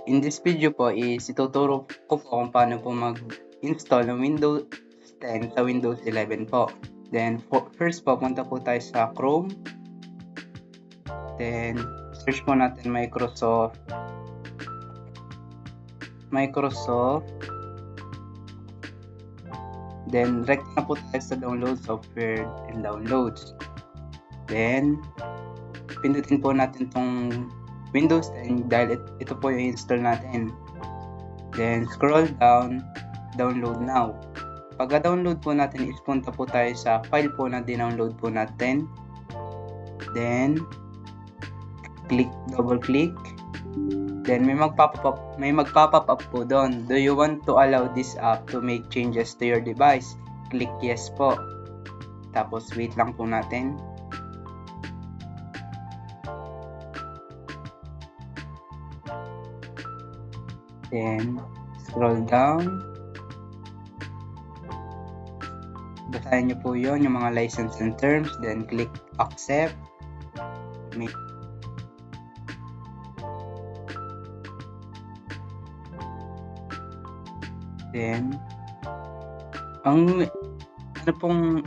in this video po is ituturo ko po kung paano po mag-install ng Windows 10 sa Windows 11 po. Then first po, punta po tayo sa Chrome. Then search po natin Microsoft. Then direct na po tayo sa download software and downloads. Then pindutin po natin tong Windows 10 dahil ito po yung install natin. Then scroll down, download now. Pagka-download po natin is punta po tayo sa file po na dinownload po natin. Then double click. Then may magpop up po doon. Do you want to allow this app to make changes to your device? Click yes po. Tapos wait lang po natin. Then scroll down. Basahin nyo po yun, yung mga license and terms. Then click accept. Then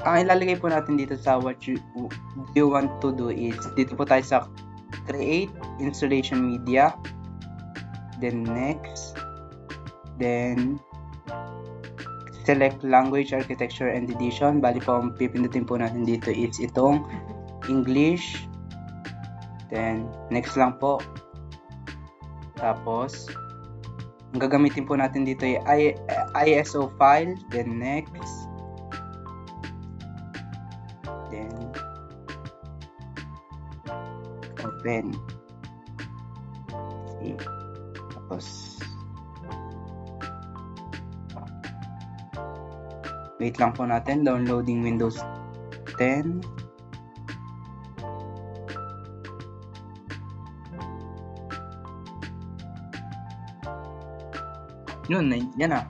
ilalagay po natin dito sa what you want to do is dito po tayo sa create installation media. Then next. Then select language, architecture, and edition. Bali po ang pipindutin po natin dito is itong English. Then next lang po. Tapos ang gagamitin po natin dito ay ISO file. Then next. Then open. See. Tapos wait lang po natin, downloading Windows 10. Yun, yan na.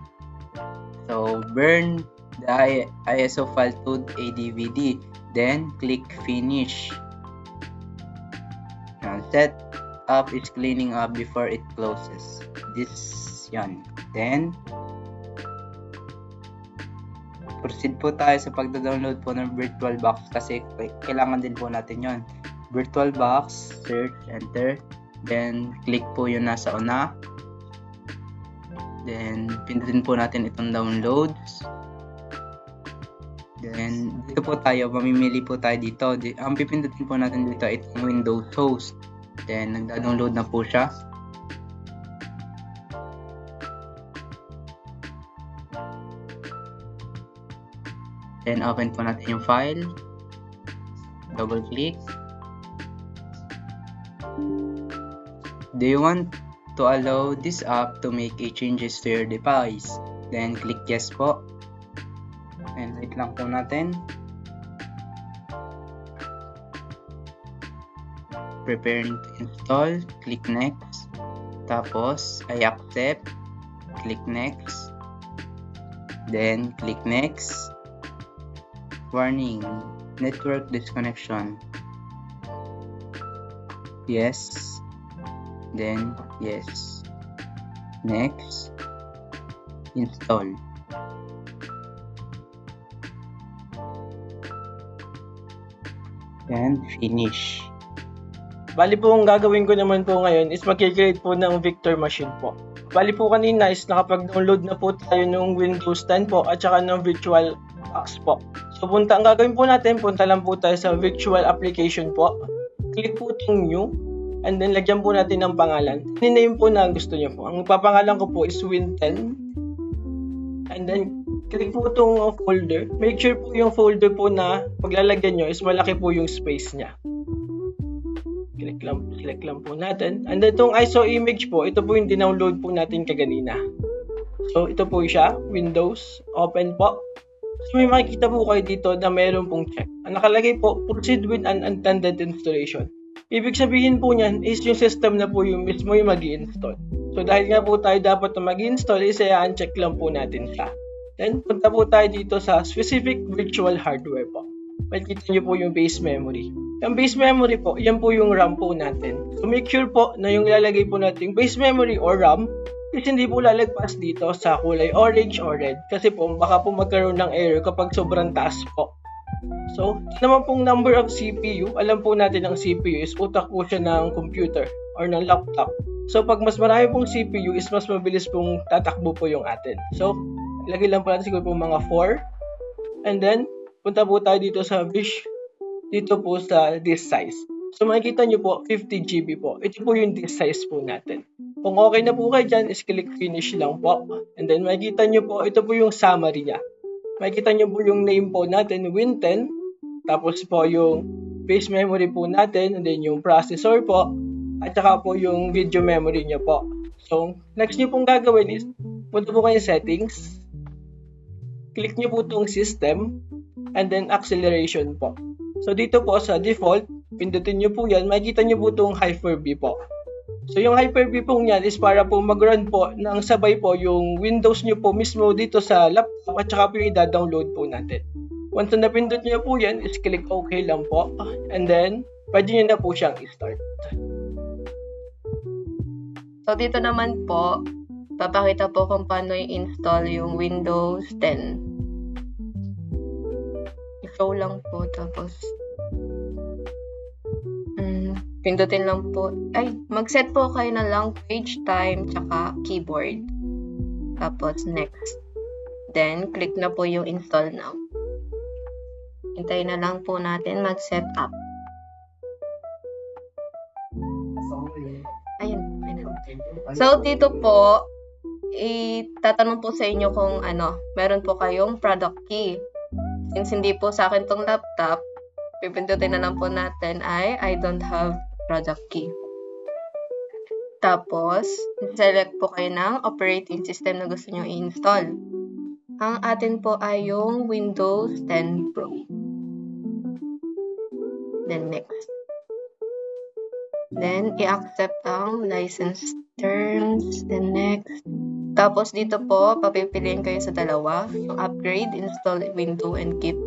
So, burn the ISO file to a DVD. Then, click finish. Now, set up is cleaning up before it closes. Yan. Then, proceed po tayo sa pagda-download po ng VirtualBox kasi kailangan din po natin yon. VirtualBox, search, enter. Then, click po yung nasa una. Then, pindutin po natin itong downloads. Then, dito po tayo, mamimili po tayo dito. Ang pipindutin po natin dito ay itong Windows Host. Then, nagda-download na po siya. Then, open po natin yung file. Double click. Do you want to allow this app to make changes to your device? Then, click yes po. And wait lang po natin. Preparing to install. Click next. Tapos, I accept. Click next. Then, click next. Warning, network disconnection. Yes. Then yes. Next. Install. And finish. Bali po, ang gagawin ko naman po ngayon is mag-create po ng Victor machine po. Bali po kanina is nakapag-download na po tayo ng Windows 10 po at saka ng VirtualBox po. So ang gagawin po natin, punta lang po tayo sa virtual application po. Click po itong new. And then lagyan po natin ng pangalan. Name po na gusto niyo po. Ang papangalan ko po is Win10. And then click po itong folder. Make sure po yung folder po na paglalagyan nyo is malaki po yung space niya. Click lang po natin. And then itong ISO image po, ito po yung dinownload po natin kaganina. So ito po siya, Windows, open po. So may makikita po kayo dito na mayroon pong check. Ang nakalagay po, proceed with an intended installation. Ibig sabihin po niyan is yung system na po yung mismo yung mag-i-install. So dahil nga po tayo dapat na mag-i-install, i-check lang po natin siya. Then punta po tayo dito sa specific virtual hardware po. makikita nyo po yung base memory. Yung base memory po, yan po yung RAM po natin. So make sure po na yung lalagay po natin base memory or RAM is hindi po lalagpas dito sa kulay orange or red. Kasi po, baka po magkaroon ng error kapag sobrang taas po. So, naman pong number of CPU, alam po natin ang CPU is utak po siya ng computer or ng laptop. So, pag mas marami pong CPU is mas mabilis pong tatakbo po yung atin. So, ilagay lang po natin siguro po mga 4. And then, punta po tayo dito sa dito po sa disk size. So, makikita nyo po, 50 GB po. Ito po yung disk size po natin. Kung okay na po kayo dyan, is click finish lang po. And then, makikita nyo po, ito po yung summary niya. Makikita nyo po yung name po natin, Win10. Tapos po yung base memory po natin, and then yung processor po, at saka po yung video memory nyo po. So, next nyo pong gagawin is, punta po kayo settings, click nyo po itong system, and then acceleration po. So, dito po sa default, pindutin nyo po yan, makikita nyo po itong Hyper-V po. So, yung Hyper-V po yan is para po mag-run po ng sabay po yung Windows nyo po mismo dito sa laptop at saka po yung i-download po natin. Once na napindot nyo po yan, is click OK lang po. And then, pwede nyo na po siyang i-start. So, dito naman po, papakita po kung paano i-install yung Windows 10. I-show lang po, tapos pindutin lang po. Mag-set po kayo ng language, time, tsaka keyboard. Tapos, next. Then, click na po yung install now. Hintayin na lang po natin mag-set up. Ayun. So, dito po, itatanong po sa inyo kung meron po kayong product key. Since hindi po sa akin tong laptop, pipindutin na lang po natin I don't have product key. Tapos, select po kayo ng operating system na gusto nyo i-install. Ang atin po ay yung Windows 10 Pro. Then, next. Then, i-accept ang license terms. Then, next. Tapos, dito po, papipiliin kayo sa dalawa. Yung upgrade, install window, and keep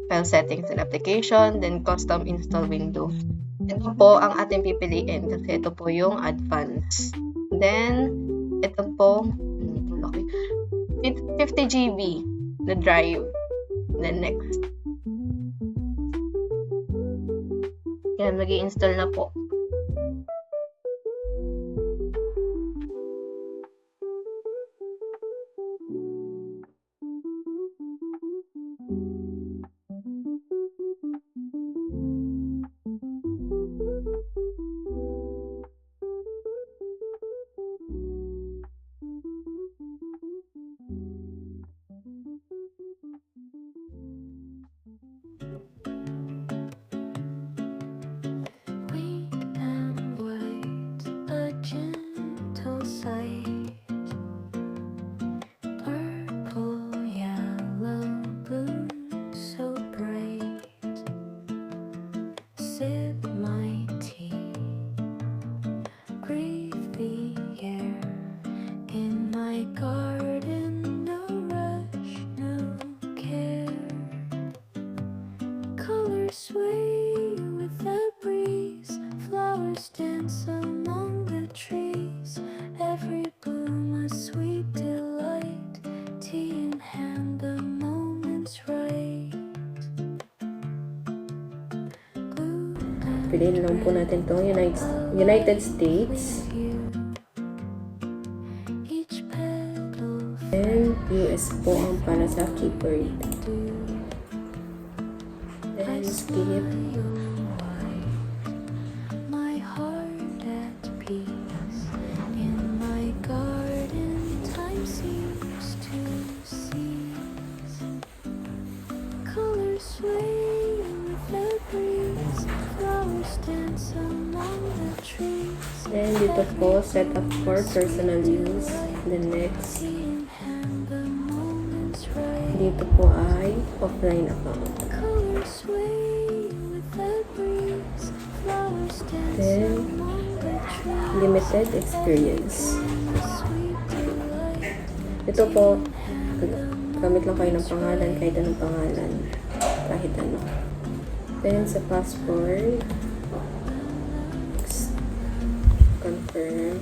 file settings and application. Then, custom install Windows. Ito po ang ating pipiliin kasi ito po yung advanced. Then, ito po, 50 GB na drive. Then, next. Yan, mag-i-install na po. Sway with the breeze, flowers dance among the trees. Every bloom a sweet delight, tea in hand, the moment's right. Piliin lang po natin itong United States and US po ang para sa keyboard. Then skip. My heart at peace. In my garden, time seems to cease. Colors sway with the breeze. Flowers dance among the trees. Then dito po, set up for personal use. The next. Dito po ay offline account. Then, limited experience. Ito po, gamit lang kayo ng pangalan, kahit anong pangalan, kahit ano. Then sa passport. Next. Confirm.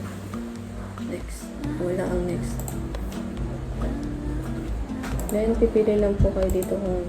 Next. Wala ang next. Then, pipili lang po kayo dito kung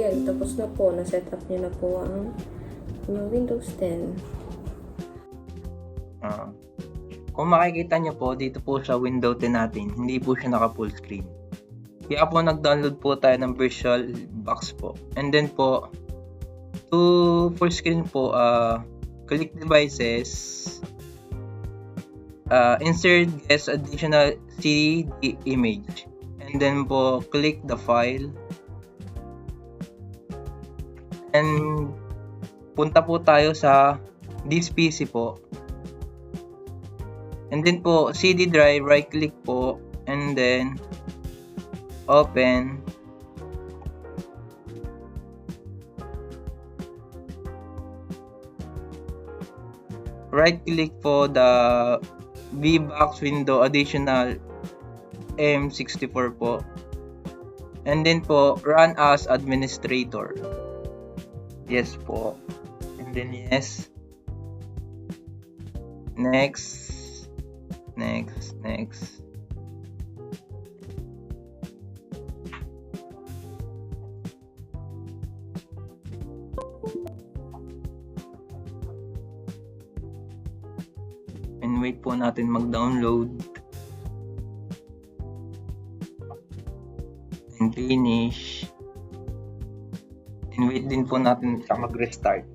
yan. Tapos na po. Na-set up niyo na po ang inyong Windows 10. Kung makikita nyo po, dito po sa window 10 natin, hindi po siya naka full screen. Kaya po nag-download po tayo ng VirtualBox po. And then po, to full screen po, click devices, insert as additional CD image. And then po, click the file. And punta po tayo sa this PC po. And then po, CD drive, right click po, and then open. Right click po the VBox window additional M64 po. And then po, run as administrator. Yes po. And then yes. Next. Next. And wait po natin mag-download. And finish. And wait din po natin siya mag-restart.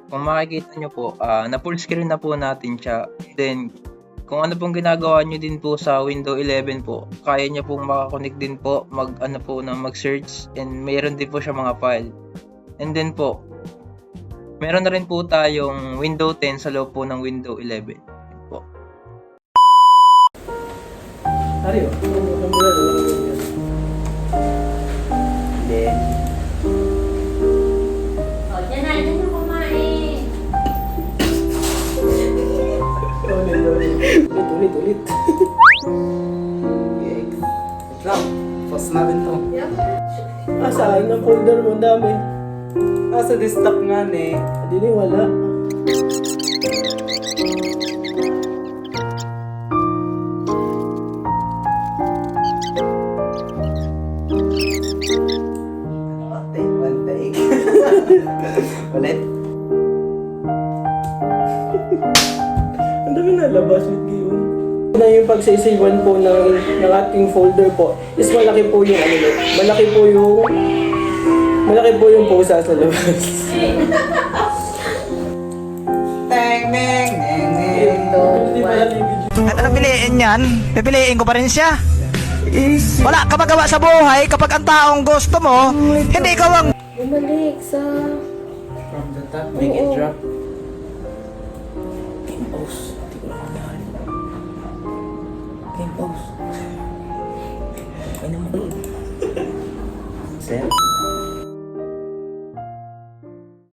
Kung makikita nyo po, na full screen na po natin siya. Then, kung ano pong ginagawa nyo din po sa Windows 11 po, kaya nyo pong makakonect din po, mag-search, and mayroon din po siya mga file. And then po, meron na rin po tayong Windows 10 sa loob po ng Windows 11. Yan po. Then, Ulit. Wait lang. Pause natin to. Saan ang folder mo? Ang dami. Sa desktop nga eh. Hindi wala. One take. Ulit. Ang dami nalabas with yun. Na yung pagsisiwan po ng ating folder po is malaki po yung malaki po yung pusa sa labas. At ano piliin yan? Pipiliin ko pa rin siya. Wala ka magawa sa buhay kapag ang taong gusto mo, hindi ikaw ang... Bumalik sa... From the top, make it drop.